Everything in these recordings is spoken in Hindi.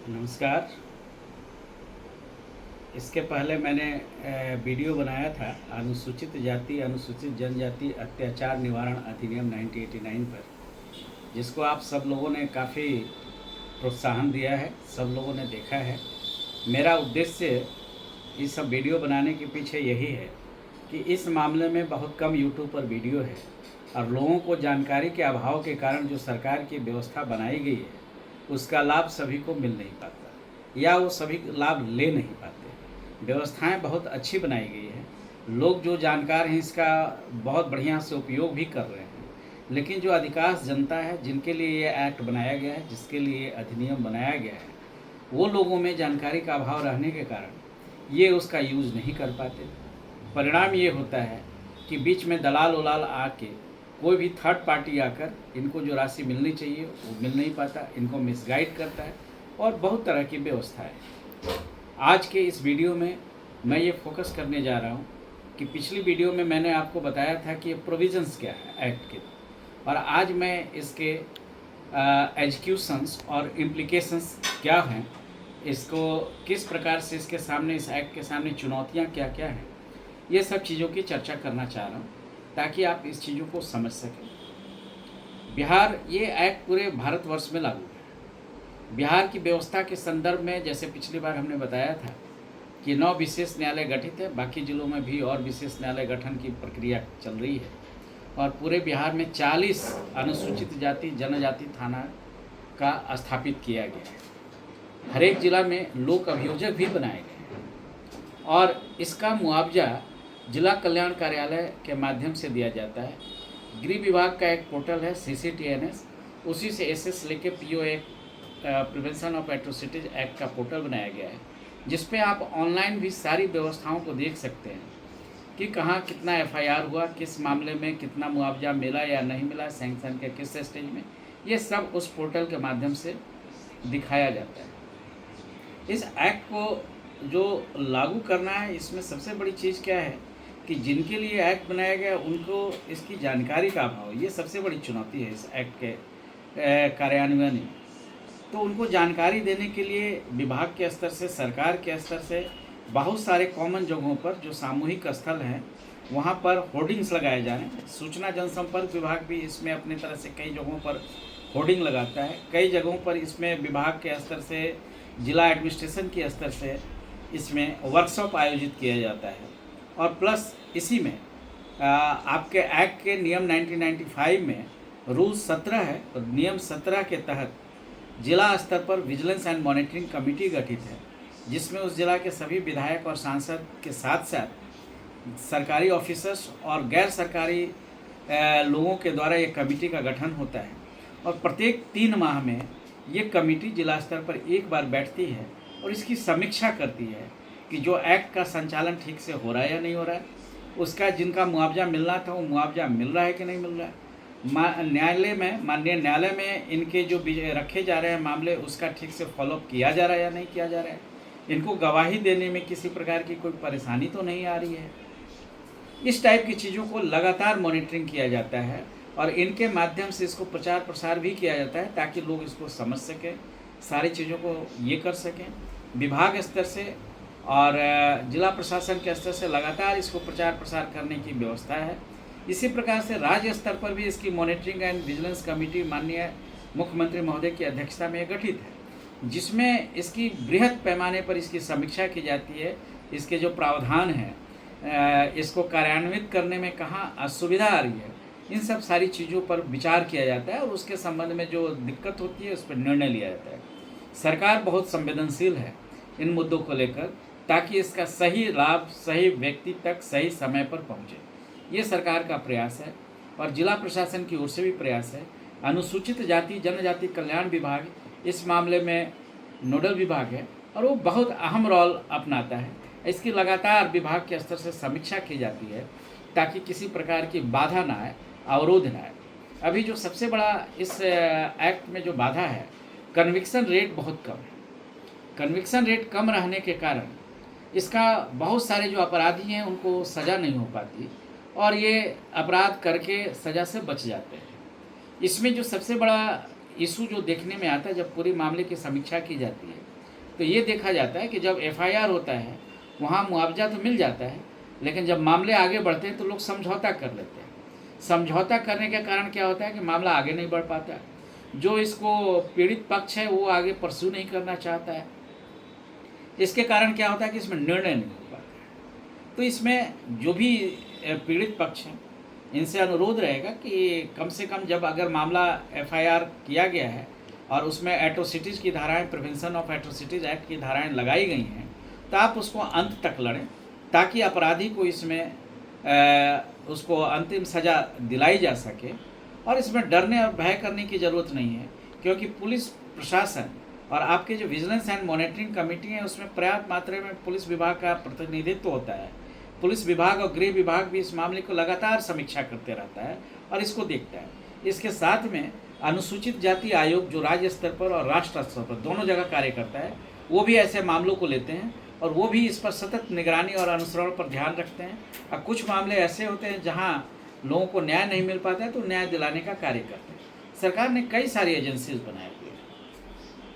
नमस्कार। इसके पहले मैंने वीडियो बनाया था अनुसूचित जाति अनुसूचित जनजाति अत्याचार निवारण अधिनियम 1989 पर, जिसको आप सब लोगों ने काफ़ी प्रोत्साहन दिया है, सब लोगों ने देखा है। मेरा उद्देश्य इस सब वीडियो बनाने के पीछे यही है कि इस मामले में बहुत कम यूट्यूब पर वीडियो है और लोगों को जानकारी के अभाव के कारण जो सरकार की व्यवस्था बनाई गई है उसका लाभ सभी को मिल नहीं पाता या वो सभी लाभ ले नहीं पाते। व्यवस्थाएं बहुत अच्छी बनाई गई है, लोग जो जानकार हैं इसका बहुत बढ़िया से उपयोग भी कर रहे हैं, लेकिन जो अधिकांश जनता है जिनके लिए ये एक्ट बनाया गया है, जिसके लिए अधिनियम बनाया गया है, वो लोगों में जानकारी का अभाव रहने के कारण ये उसका यूज़ नहीं कर पाते। परिणाम ये होता है कि बीच में दलाल उलाल आके कोई भी थर्ड पार्टी आकर इनको जो राशि मिलनी चाहिए वो मिल नहीं पाता, इनको मिसगाइड करता है और बहुत तरह की व्यवस्था है। आज के इस वीडियो में मैं ये फोकस करने जा रहा हूँ कि पिछली वीडियो में मैंने आपको बताया था कि ये प्रोविजंस क्या है एक्ट के, और आज मैं इसके एग्जीक्यूशंस और इम्प्लीकेशंस क्या हैं, इसको किस प्रकार से इसके सामने, इस एक्ट के सामने चुनौतियाँ क्या क्या हैं, ये सब चीज़ों की चर्चा करना चाह रहा हूँ ताकि आप इस चीज़ों को समझ सकें। बिहार, ये एक्ट पूरे भारतवर्ष में लागू है। बिहार की व्यवस्था के संदर्भ में जैसे पिछली बार हमने बताया था कि 9 विशेष न्यायालय गठित है, बाकी जिलों में भी और विशेष न्यायालय गठन की प्रक्रिया चल रही है और पूरे बिहार में 40 अनुसूचित जाति जनजाति थाना का स्थापित किया गया है। हर एक जिला में लोक अभियोजक भी बनाए गए हैं और इसका मुआवजा जिला कल्याण कार्यालय के माध्यम से दिया जाता है। गृह विभाग का एक पोर्टल है CCTNS, उसी से SS लेके PO एक प्रिवेंशन ऑफ एट्रोसिटीज एक्ट का पोर्टल बनाया गया है, जिस पे आप ऑनलाइन भी सारी व्यवस्थाओं को देख सकते हैं कि कहाँ कितना FIR हुआ, किस मामले में कितना मुआवजा मिला या नहीं मिला, सैंक्शन के किस स्टेज में, ये सब उस पोर्टल के माध्यम से दिखाया जाता है। इस एक्ट को जो लागू करना है, इसमें सबसे बड़ी चीज़ क्या है कि जिनके लिए एक्ट बनाया गया उनको इसकी जानकारी का अभाव, ये सबसे बड़ी चुनौती है इस एक्ट के कार्यान्वयन में। तो उनको जानकारी देने के लिए विभाग के स्तर से, सरकार के स्तर से बहुत सारे कॉमन जगहों पर जो सामूहिक स्थल हैं वहाँ पर होर्डिंग्स लगाए जा रहे हैं। सूचना जनसंपर्क विभाग भी इसमें अपनी तरह से कई जगहों पर होर्डिंग लगाता है। कई जगहों पर इसमें विभाग के स्तर से, जिला एडमिनिस्ट्रेशन के स्तर से इसमें वर्कशॉप आयोजित किया जाता है। और प्लस इसी में आपके एक्ट के नियम 1995 में रूल 17 है और नियम 17 के तहत जिला स्तर पर विजिलेंस एंड मॉनिटरिंग कमेटी गठित है, जिसमें उस जिला के सभी विधायक और सांसद के साथ साथ सरकारी ऑफिसर्स और गैर सरकारी लोगों के द्वारा ये कमेटी का गठन होता है। और प्रत्येक 3 माह में ये कमेटी जिला स्तर पर एक बार बैठती है और इसकी समीक्षा करती है कि जो एक्ट का संचालन ठीक से हो रहा है या नहीं हो रहा है, उसका जिनका मुआवजा मिलना था वो मुआवजा मिल रहा है कि नहीं मिल रहा है, न्यायालय में, माननीय न्यायालय में इनके जो रखे जा रहे हैं मामले, उसका ठीक से फॉलोअप किया जा रहा है या नहीं किया जा रहा है, इनको गवाही देने में किसी प्रकार की कोई परेशानी तो नहीं आ रही है। इस टाइप की चीज़ों को लगातार मॉनिटरिंग किया जाता है और इनके माध्यम से इसको प्रचार प्रसार भी किया जाता है ताकि लोग इसको समझ सकें, सारी चीज़ों को ये कर सकें। विभाग स्तर से और जिला प्रशासन के स्तर से लगातार इसको प्रचार प्रसार करने की व्यवस्था है। इसी प्रकार से राज्य स्तर पर भी इसकी मॉनिटरिंग एंड विजिलेंस कमेटी माननीय मुख्यमंत्री महोदय की अध्यक्षता में गठित है, जिसमें इसकी बृहद पैमाने पर इसकी समीक्षा की जाती है। इसके जो प्रावधान हैं, इसको कार्यान्वित करने में कहाँ असुविधा आ रही है, इन सब सारी चीज़ों पर विचार किया जाता है और उसके संबंध में जो दिक्कत होती है उस पर निर्णय लिया जाता है। सरकार बहुत संवेदनशील है इन मुद्दों को लेकर ताकि इसका सही लाभ सही व्यक्ति तक सही समय पर पहुंचे, ये सरकार का प्रयास है। और जिला प्रशासन की ओर से भी प्रयास है। अनुसूचित जाति जनजाति कल्याण विभाग इस मामले में नोडल विभाग है और वो बहुत अहम रोल अपनाता है। इसकी लगातार विभाग के स्तर से समीक्षा की जाती है ताकि किसी प्रकार की बाधा ना आए, अवरोध ना आए। अभी जो सबसे बड़ा इस एक्ट में जो बाधा है, कन्विक्शन रेट बहुत कम है। कन्विक्शन रेट कम रहने के कारण इसका बहुत सारे जो अपराधी हैं उनको सज़ा नहीं हो पाती और ये अपराध करके सज़ा से बच जाते हैं। इसमें जो सबसे बड़ा इशू जो देखने में आता है जब पूरे मामले की समीक्षा की जाती है तो ये देखा जाता है कि जब एफआईआर होता है वहाँ मुआवजा तो मिल जाता है, लेकिन जब मामले आगे बढ़ते हैं तो लोग समझौता कर लेते हैं। समझौता करने के कारण क्या होता है कि मामला आगे नहीं बढ़ पाता। जो इसको पीड़ित पक्ष है वो आगे परस्यू नहीं करना चाहता है। इसके कारण क्या होता है कि इसमें निर्णय नहीं हो पाता है। तो इसमें जो भी पीड़ित पक्ष हैं इनसे अनुरोध रहेगा कि कम से कम जब अगर मामला एफआईआर किया गया है और उसमें एट्रोसिटीज़ की धाराएं, प्रिवेंशन ऑफ एट्रोसिटीज़ एक्ट की धाराएं लगाई गई हैं, तो आप उसको अंत तक लड़ें ताकि अपराधी को इसमें उसको अंतिम सज़ा दिलाई जा सके। और इसमें डरने और भय करने की ज़रूरत नहीं है, क्योंकि पुलिस प्रशासन और आपके जो विजिलेंस एंड मॉनिटरिंग कमेटी है उसमें पर्याप्त मात्रा में पुलिस विभाग का प्रतिनिधित्व होता है। पुलिस विभाग और गृह विभाग भी इस मामले को लगातार समीक्षा करते रहता है और इसको देखता है। इसके साथ में अनुसूचित जाति आयोग जो राज्य स्तर पर और राष्ट्र स्तर पर दोनों जगह कार्य करता है, वो भी ऐसे मामलों को लेते हैं और वो भी इस पर सतत निगरानी और अनुसरण पर ध्यान रखते हैं। और कुछ मामले ऐसे होते हैं जहाँ लोगों को न्याय नहीं मिल पाता है तो न्याय दिलाने का कार्य करते हैं। सरकार ने कई सारी एजेंसीज बनाई हुई है।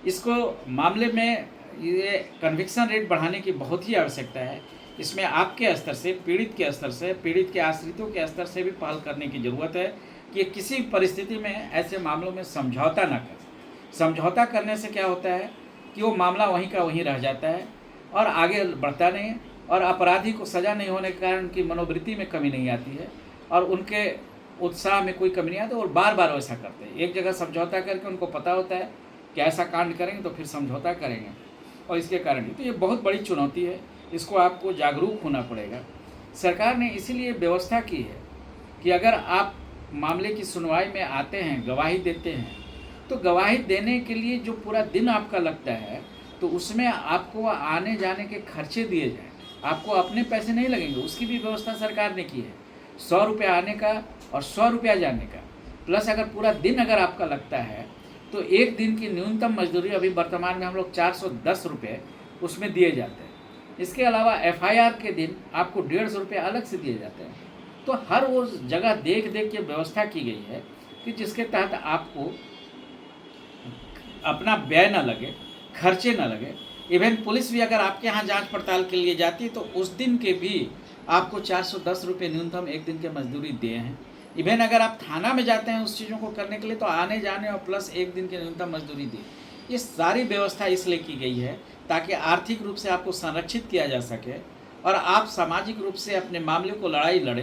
इसको मामले में ये कन्विक्शन रेट बढ़ाने की बहुत ही आवश्यकता है। इसमें आपके स्तर से, पीड़ित के स्तर से, पीड़ित के आश्रितों के स्तर से भी पहल करने की ज़रूरत है कि किसी परिस्थिति में ऐसे मामलों में समझौता ना करें। समझौता करने से क्या होता है कि वो मामला वहीं का वहीं रह जाता है और आगे बढ़ता नहीं है, और अपराधी को सज़ा नहीं होने के कारण उनकी मनोवृत्ति में कमी नहीं आती है और उनके उत्साह में कोई कमी नहीं आती और बार बार वैसा करते हैं। एक जगह समझौता करके उनको पता होता है कि ऐसा कांड करेंगे तो फिर समझौता करेंगे, और इसके कारण ही तो ये बहुत बड़ी चुनौती है। इसको आपको जागरूक होना पड़ेगा। सरकार ने इसीलिए व्यवस्था की है कि अगर आप मामले की सुनवाई में आते हैं, गवाही देते हैं, तो गवाही देने के लिए जो पूरा दिन आपका लगता है तो उसमें आपको आने जाने के खर्चे दिए जाएँ। आपको अपने पैसे नहीं लगेंगे, उसकी भी व्यवस्था सरकार ने की है। 100 रुपया आने का और 100 रुपया जाने का, प्लस अगर पूरा दिन अगर आपका लगता है तो एक दिन की न्यूनतम मजदूरी अभी वर्तमान में हम लोग 410 रुपये उसमें दिए जाते हैं। इसके अलावा एफआईआर के दिन आपको 150 रुपये अलग से दिए जाते हैं। तो हर वो जगह देख देख के व्यवस्था की गई है कि जिसके तहत आपको अपना व्यय न लगे, खर्चे न लगे। इवन पुलिस भी अगर आपके यहाँ जांच पड़ताल के लिए जाती है तो उस दिन के भी आपको 410 रुपये न्यूनतम एक दिन के मजदूरी दिए हैं। इवन अगर आप थाना में जाते हैं उस चीज़ों को करने के लिए तो आने जाने और प्लस एक दिन के न्यूनतम मजदूरी दी। ये सारी व्यवस्था इसलिए की गई है ताकि आर्थिक रूप से आपको संरक्षित किया जा सके और आप सामाजिक रूप से अपने मामले को लड़ाई लड़े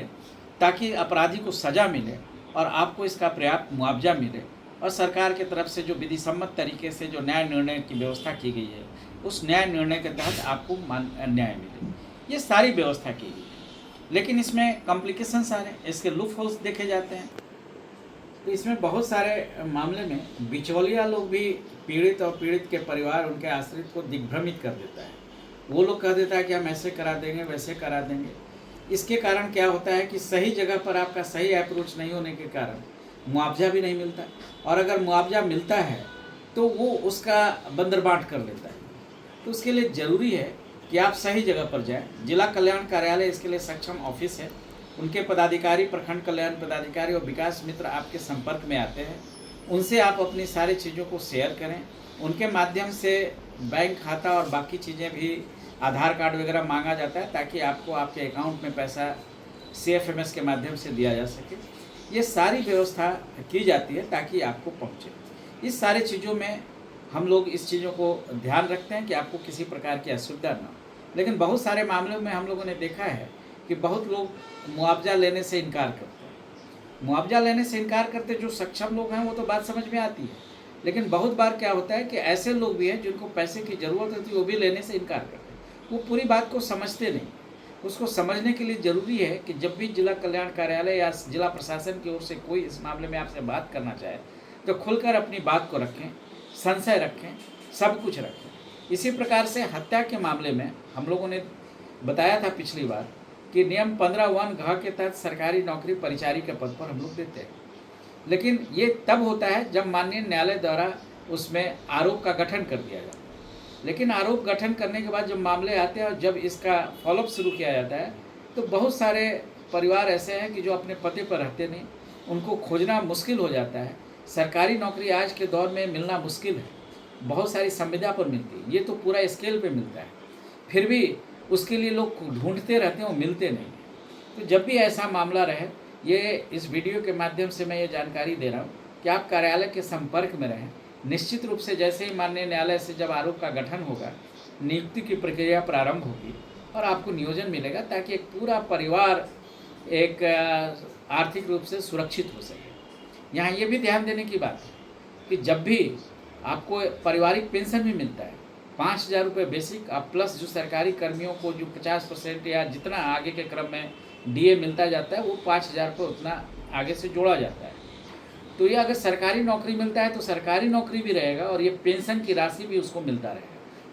ताकि अपराधी को सज़ा मिले और आपको इसका पर्याप्त मुआवजा मिले। और सरकार की तरफ से जो विधि सम्मत तरीके से जो न्याय निर्णय की व्यवस्था की गई है उस न्याय निर्णय के तहत आपको न्याय मिले, ये सारी व्यवस्था की गई है। लेकिन इसमें कॉम्प्लिकेशंस आ रहे हैं, इसके लूप होल्स देखे जाते हैं। तो इसमें बहुत सारे मामले में बिचौलिया लोग भी पीड़ित और पीड़ित के परिवार, उनके आश्रित को दिग्भ्रमित कर देता है। वो लोग कह देता है कि हम ऐसे करा देंगे, वैसे करा देंगे। इसके कारण क्या होता है कि सही जगह पर आपका सही अप्रोच नहीं होने के कारण मुआवजा भी नहीं मिलता, और अगर मुआवजा मिलता है तो वो उसका बंदरबाट कर लेता है। तो उसके लिए ज़रूरी है कि आप सही जगह पर जाएं। जिला कल्याण कार्यालय इसके लिए सक्षम ऑफिस है। उनके पदाधिकारी, प्रखंड कल्याण पदाधिकारी और विकास मित्र आपके संपर्क में आते हैं। उनसे आप अपनी सारी चीज़ों को शेयर करें। उनके माध्यम से बैंक खाता और बाकी चीज़ें भी, आधार कार्ड वगैरह मांगा जाता है ताकि आपको आपके अकाउंट में पैसा CFMS के माध्यम से दिया जा सके। ये सारी व्यवस्था की जाती है ताकि आपको पहुँचे। इस सारी चीज़ों में हम लोग इस चीज़ों को ध्यान रखते हैं कि आपको किसी प्रकार की असुविधा ना हो। लेकिन बहुत सारे मामलों में हम लोगों ने देखा है कि बहुत लोग मुआवजा लेने से इनकार करते हैं। मुआवजा लेने से इनकार करते जो सक्षम लोग हैं वो तो बात समझ में आती है, लेकिन बहुत बार क्या होता है कि ऐसे लोग भी हैं जिनको पैसे की ज़रूरत होती है, वो भी लेने से इनकार करते हैं। वो पूरी बात को समझते नहीं। उसको समझने के लिए ज़रूरी है कि जब भी जिला कल्याण कार्यालय या जिला प्रशासन की ओर से कोई इस मामले में आपसे बात करना चाहे तो खुलकर अपनी बात को रखें, संशय रखें, सब कुछ रखें। इसी प्रकार से हत्या के मामले में हम लोगों ने बताया था पिछली बार कि नियम 15(1) घ के तहत सरकारी नौकरी परिचारी के पद पर हम लोग देते हैं। लेकिन ये तब होता है जब माननीय न्यायालय द्वारा उसमें आरोप का गठन कर दिया जाता है। लेकिन आरोप गठन करने के बाद जब मामले आते हैं और जब इसका फॉलोअप शुरू किया जाता है तो बहुत सारे परिवार ऐसे हैं कि जो अपने पते पर रहते नहीं, उनको खोजना मुश्किल हो जाता है। सरकारी नौकरी आज के दौर में मिलना मुश्किल है बहुत सारी संविदा पर मिलती है, ये तो पूरा स्केल पे मिलता है, फिर भी उसके लिए लोग ढूंढते रहते हैं और मिलते नहीं हैं। तो जब भी ऐसा मामला रहे, ये इस वीडियो के माध्यम से मैं ये जानकारी दे रहा हूँ कि आप कार्यालय के संपर्क में रहें। निश्चित रूप से जैसे ही माननीय न्यायालय से जब आरोप का गठन होगा, नियुक्ति की प्रक्रिया प्रारंभ होगी और आपको नियोजन मिलेगा, ताकि एक पूरा परिवार एक आर्थिक रूप से सुरक्षित हो सके। यहाँ ये भी ध्यान देने की बात है कि जब भी आपको पारिवारिक पेंशन भी मिलता है 5,000 रुपये बेसिक, अब प्लस जो सरकारी कर्मियों को जो 50% या जितना आगे के क्रम में डीए मिलता जाता है, वो 5,000 रुपये उतना आगे से जोड़ा जाता है। तो ये अगर सरकारी नौकरी मिलता है तो सरकारी नौकरी भी रहेगा और ये पेंशन की राशि भी उसको मिलता रहेगा,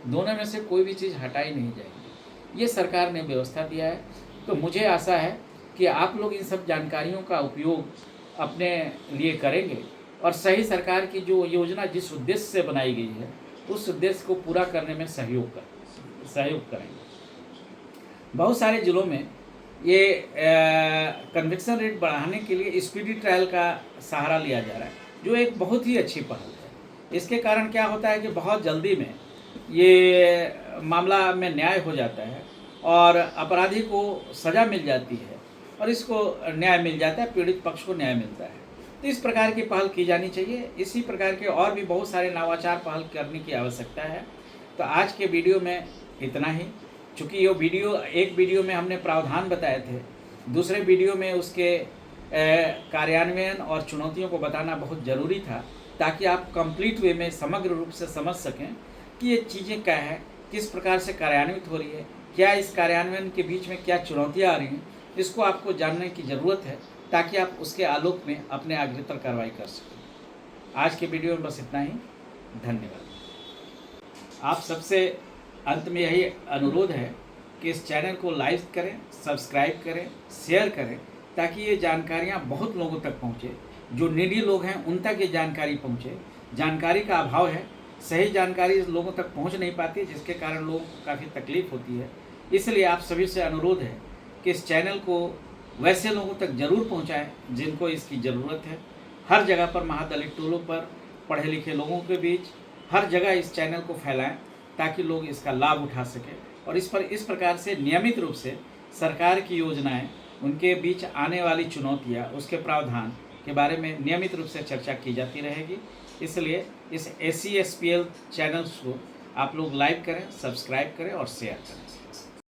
दोनों में से कोई भी चीज़ हटाई नहीं जाएगी। ये सरकार ने व्यवस्था दिया है। तो मुझे आशा है कि आप लोग इन सब जानकारियों का उपयोग अपने लिए करेंगे और सही सरकार की जो योजना जिस उद्देश्य से बनाई गई है, उस उद्देश्य को पूरा करने में सहयोग करेंगे। बहुत सारे ज़िलों में ये कन्विक्शन रेट बढ़ाने के लिए स्पीडी ट्रायल का सहारा लिया जा रहा है, जो एक बहुत ही अच्छी पहल है। इसके कारण क्या होता है कि बहुत जल्दी में ये मामला में न्याय हो जाता है और अपराधी को सज़ा मिल जाती है और इसको न्याय मिल जाता है, पीड़ित पक्ष को न्याय मिलता है। तो इस प्रकार की पहल की जानी चाहिए। इसी प्रकार के और भी बहुत सारे नवाचार पहल करने की आवश्यकता है। तो आज के वीडियो में इतना ही। चूँकि ये एक वीडियो में हमने प्रावधान बताए थे, दूसरे वीडियो में उसके कार्यान्वयन और चुनौतियों को बताना बहुत ज़रूरी था, ताकि आप कंप्लीट वे में समग्र रूप से समझ सकें कि ये चीज़ें क्या है, किस प्रकार से कार्यान्वित हो रही है, क्या इस कार्यान्वयन के बीच में क्या चुनौतियाँ आ रही हैं, इसको आपको जानने की ज़रूरत है, ताकि आप उसके आलोक में अपने अग्रतर कार्रवाई कर सकें। आज के वीडियो में बस इतना ही। धन्यवाद। आप सबसे अंत में यही अनुरोध है कि इस चैनल को लाइक करें, सब्सक्राइब करें, शेयर करें, ताकि ये जानकारियाँ बहुत लोगों तक पहुँचे। जो नीडी लोग हैं उन तक ये जानकारी पहुँचे। जानकारी का अभाव है, सही जानकारी लोगों तक पहुँच नहीं पाती, जिसके कारण लोगों को काफ़ी तकलीफ होती है। इसलिए आप सभी से अनुरोध है कि इस चैनल को वैसे लोगों तक जरूर पहुंचाएं जिनको इसकी ज़रूरत है। हर जगह पर, महादलित टोलों पर, पढ़े लिखे लोगों के बीच, हर जगह इस चैनल को फैलाएं, ताकि लोग इसका लाभ उठा सकें और इस प्रकार से नियमित रूप से सरकार की योजनाएं, उनके बीच आने वाली चुनौतियां, उसके प्रावधान के बारे में नियमित रूप से चर्चा की जाती रहेगी। इसलिए इस ACSPL चैनल्स को आप लोग लाइक करें, सब्सक्राइब करें और शेयर करें।